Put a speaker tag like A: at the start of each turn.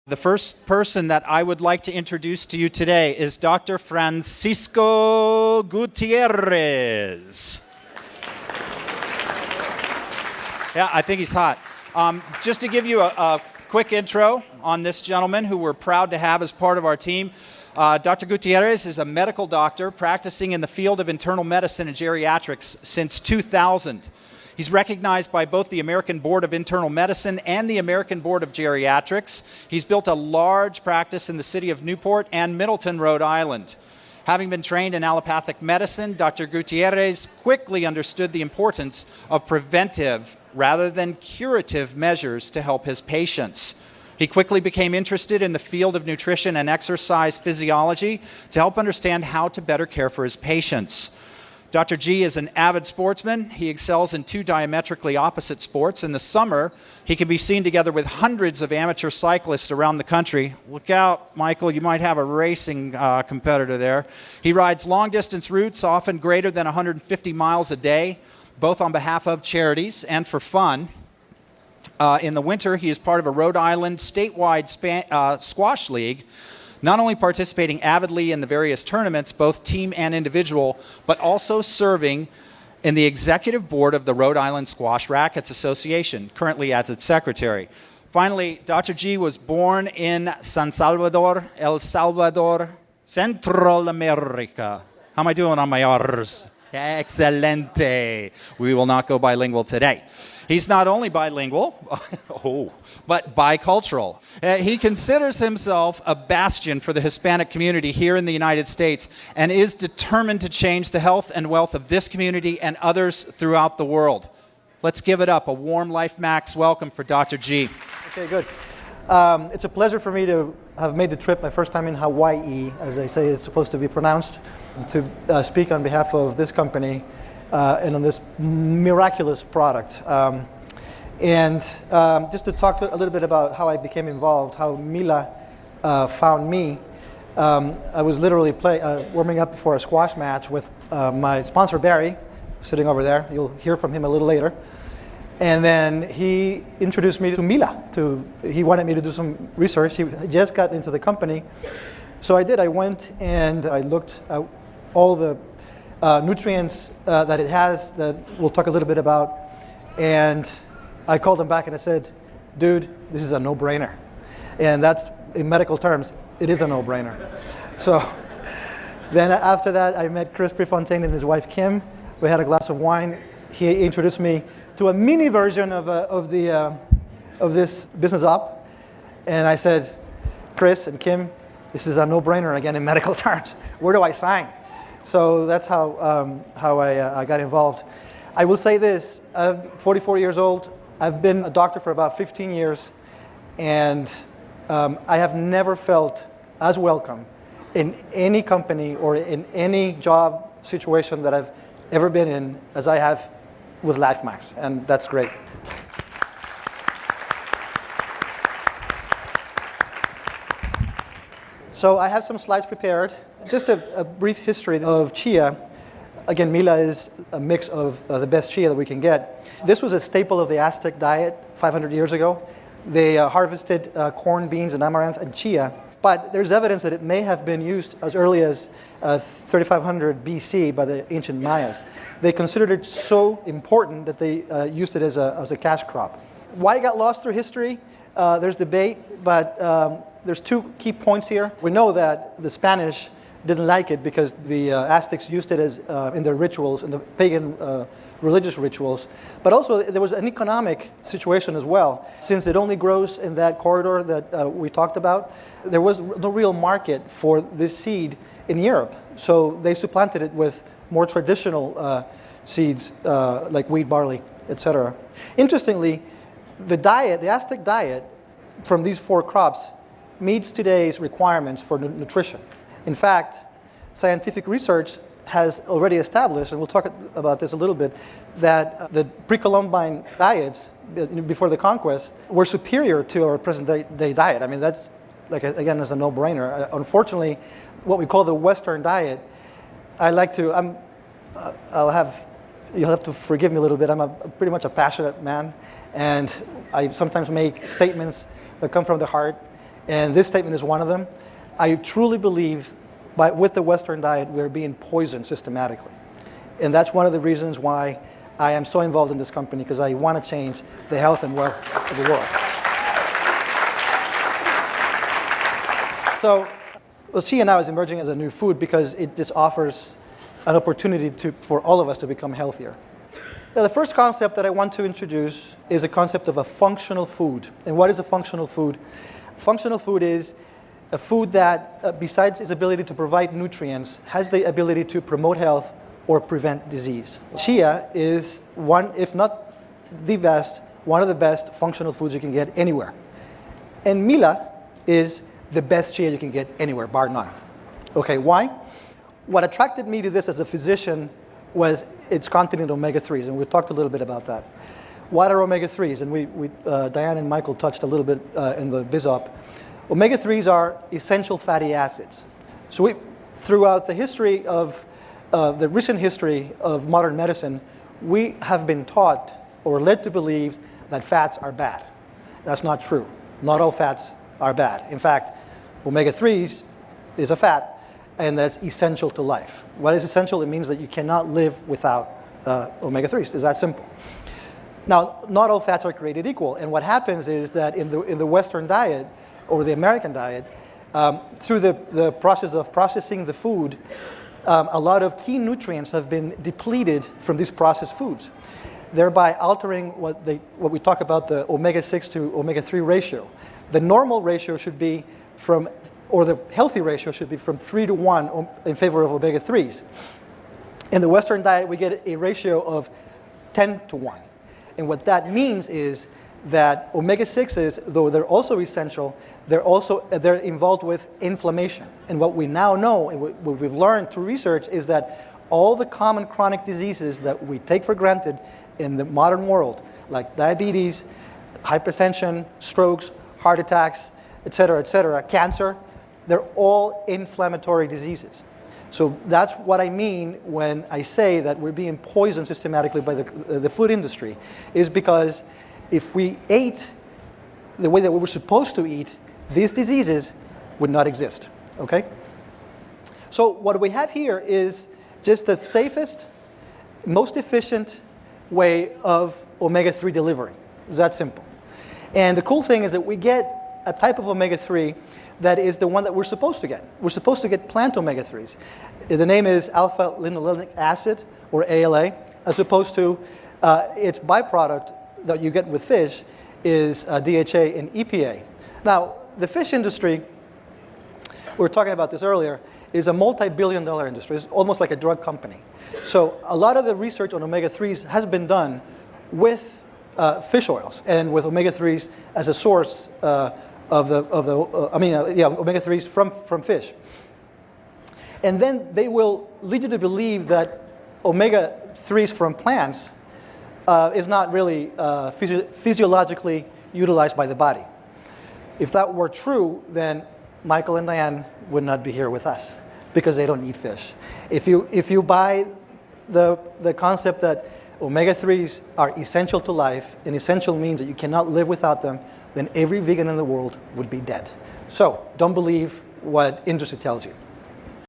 A: The first person that I would like to introduce to you today is Dr. Francisco Gutierrez. Yeah, I think he's hot. Just to give you a quick intro on this gentleman who we're proud to have as part of our team. Dr. Gutierrez is a medical doctor practicing in the field of internal medicine and geriatrics since 2000. He's recognized by both the American Board of Internal Medicine and the American Board of Geriatrics. He's built a large practice in the city of Newport and Middleton, Rhode Island. Having been trained in allopathic medicine, Dr. Gutierrez quickly understood the importance of preventive rather than curative measures to help his patients. He quickly became interested in the field of nutrition and exercise physiology to help understand how to better care for his patients. Dr. G is an avid sportsman. He excels in two diametrically opposite sports. In the summer, he can be seen together with hundreds of amateur cyclists around the country. Look out, Michael, you might have a racing competitor there. He rides long-distance routes, often greater than 150 miles a day, both on behalf of charities and for fun. In the winter, he is part of a Rhode Island statewide squash league, not only participating avidly in the various tournaments, both team and individual, but also serving in the executive board of the Rhode Island Squash Rackets Association, currently as its secretary. Finally, Dr. G was born in San Salvador, El Salvador, Central America. How am I doing on my R's? Excelente. We will not go bilingual today. He's not only bilingual, but bicultural. He considers himself a bastion for the Hispanic community here in the United States and is determined to change the health and wealth of this community and others throughout the world. Let's give it up. A warm Life Max welcome for Dr. G.
B: Okay, good. It's a pleasure for me to have made the trip, my first time in Hawaii, as they say it's supposed to be pronounced, to speak on behalf of this company and on this miraculous product. Just to talk a little bit about how I became involved, how Mila found me. I was literally warming up for a squash match with my sponsor, Barry, sitting over there. You'll hear from him a little later. And then he introduced me to Mila. He wanted me to do some research. He just got into the company. So I did. I went and I looked at all the nutrients that it has that we'll talk a little bit about. And I called him back and I said, dude, this is a no-brainer. And that's, in medical terms, it is a no-brainer. So then after that, I met Chris Prefontaine and his wife, Kim. We had a glass of wine. He introduced me to a mini version of this business op. And I said, Chris and Kim, this is a no-brainer again in medical terms. Where do I sign? So that's how I got involved. I will say this, I'm 44 years old. I've been a doctor for about 15 years, and I have never felt as welcome in any company or in any job situation that I've ever been in as I have with LifeMax, and that's great. So I have some slides prepared. Just a brief history of chia. Again, Mila is a mix of the best chia that we can get. This was a staple of the Aztec diet 500 years ago. They harvested corn, beans, and amaranth and chia. But there's evidence that it may have been used as early as 3500 BC by the ancient Mayas. They considered it so important that they used it as a cash crop. Why it got lost through history? There's debate, but there's two key points here. We know that the Spanish didn't like it because the Aztecs used it as in their rituals, in the pagan religious rituals. But also there was an economic situation as well. Since it only grows in that corridor that we talked about, there was no real market for this seed in Europe. So they supplanted it with more traditional seeds like wheat, barley, etc. Interestingly, the Aztec diet from these four crops meets today's requirements for nutrition. In fact, scientific research has already established, and we'll talk about this a little bit, that the pre-Columbine diets before the conquest were superior to our present-day diet. I mean, that's, like, again, is a no-brainer. Unfortunately, what we call the Western diet, you'll have to forgive me a little bit. I'm pretty much a passionate man, and I sometimes make statements that come from the heart. And this statement is one of them. I truly believe with the Western diet, we're being poisoned systematically. And that's one of the reasons why I am so involved in this company, because I want to change the health and wealth of the world. So, chia now is emerging as a new food because it just offers an opportunity for all of us to become healthier. Now, the first concept that I want to introduce is a concept of a functional food. And what is a functional food? Functional food is a food that, besides its ability to provide nutrients, has the ability to promote health or prevent disease. Chia is one, if not the best, one of the best functional foods you can get anywhere. And mila is the best chia you can get anywhere, bar none. Okay, why? What attracted me to this as a physician was its content in omega-3s, and we talked a little bit about that. What are omega-3s? And Diane and Michael touched a little bit in the BizOp. Omega-3s are essential fatty acids. So throughout the history of the recent history of modern medicine, we have been taught or led to believe that fats are bad. That's not true. Not all fats are bad. In fact, omega-3s is a fat, and that's essential to life. What is essential? It means that you cannot live without omega-3s. It's that simple. Now, not all fats are created equal, and what happens is that in the Western diet, or the American diet, through the process of processing the food, a lot of key nutrients have been depleted from these processed foods, thereby altering what we talk about, the omega-6 to omega-3 ratio. The normal ratio should be the healthy ratio should be from 3 to 1 in favor of omega-3s. In the Western diet, we get a ratio of 10 to 1. And what that means is that omega-6s, though they're also essential, they're involved with inflammation. And what we now know, and what we've learned through research, is that all the common chronic diseases that we take for granted in the modern world, like diabetes, hypertension, strokes, heart attacks, et cetera, cancer, they're all inflammatory diseases. So that's what I mean when I say that we're being poisoned systematically by the food industry, is because if we ate the way that we were supposed to eat, these diseases would not exist, okay? So what we have here is just the safest, most efficient way of omega-3 delivery. It's that simple. And the cool thing is that we get a type of omega-3 that is the one that we're supposed to get. We're supposed to get plant omega-3s. The name is alpha-linolenic acid, or ALA, as opposed to its byproduct that you get with fish is DHA and EPA. Now, the fish industry, we were talking about this earlier, is a multi-billion-dollar industry. It's almost like a drug company. So a lot of the research on omega-3s has been done with fish oils and with omega-3s as a source omega-3s from fish. And then they will lead you to believe that omega-3s from plants is not really physiologically utilized by the body. If that were true, then Michael and Diane would not be here with us because they don't eat fish. If you buy the concept that omega-3s are essential to life, and essential means that you cannot live without them, then every vegan in the world would be dead. So don't believe what industry tells you.